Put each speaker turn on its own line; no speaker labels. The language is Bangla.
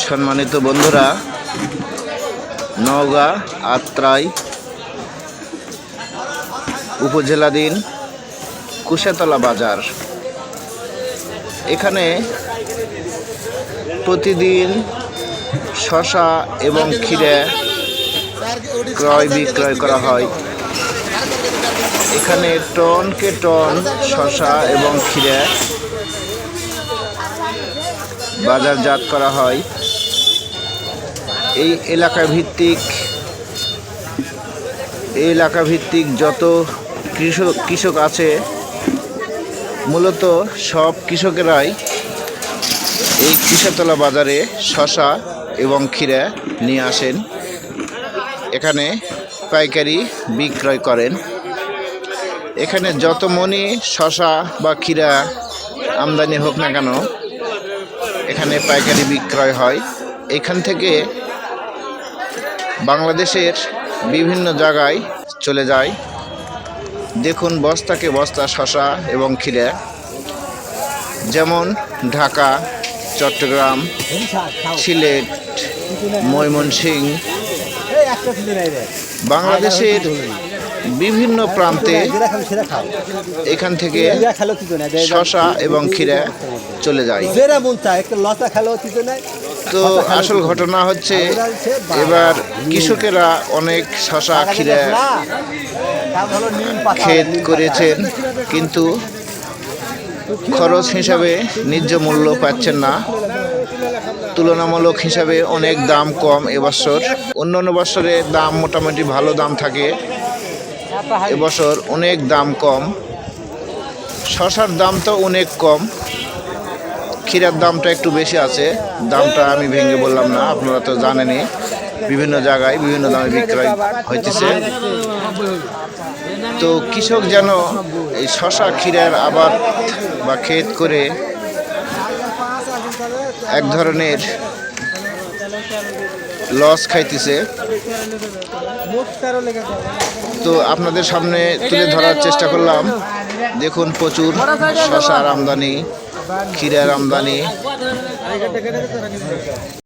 সম্মানিত বন্ধুরা, নওগাঁ আত্রাই উপজেলাধীন কুশাতলা বাজার। এখানে প্রতিদিন শসা এবং ক্ষীরা ক্রয় বিক্রয় করা হয়। এখানে টনকে টন শসা এবং ক্ষীরা বাজারজাত করা হয়। এই এলাকা ভিত্তিক যত কৃষক আছে, মূলত সব কৃষকেরাই এই কুশাতলা বাজারে শসা এবং ক্ষীরা নিয়ে আসেন, এখানে পাইকারি বিক্রয় করেন। এখানে যত মণি শসা বা ক্ষীরা আমদানি হোক না কেন, এখানে পাইকারি বিক্রয় হয়। এখান থেকে বাংলাদেশের বিভিন্ন জায়গায় চলে যায়। দেখুন বস্তাকে বস্তা শসা এবং ক্ষীরা, যেমন ঢাকা, চট্টগ্রাম, সিলেট, ময়মনসিংহ, বাংলাদেশের বিভিন্ন প্রান্তে এখান থেকে শসা এবং ক্ষীরা চলে যায়। তো আসল ঘটনা হচ্ছে, এবার কৃষকেরা অনেক শসা ক্ষীরা ক্ষেত করেছেন, কিন্তু খরচ হিসাবে ন্যায্য মূল্য পাচ্ছেন না। তুলনামূলক হিসাবে অনেক দাম কম এবছর। অন্যান্য বছরে দাম মোটামুটি ভালো দাম থাকে, এবছর অনেক দাম কম। শসার দাম তো অনেক কম, ক্ষীরার দামটা একটু বেশি আছে। দামটা আমি ভেঙে বললাম না, আপনারা তো জানেনই। বিভিন্ন জায়গায় বিভিন্ন দামে বিক্রয় হইতেছে। তো কৃষক যেন এই শসা ক্ষীরার আবাদ বা ক্ষেত করে এক ধরনের লস খাইতেছে। তো আপনাদের সামনে তুলে ধরার চেষ্টা করলাম। দেখুন প্রচুর শসার আমদানি, ক্ষীরার আমদানি।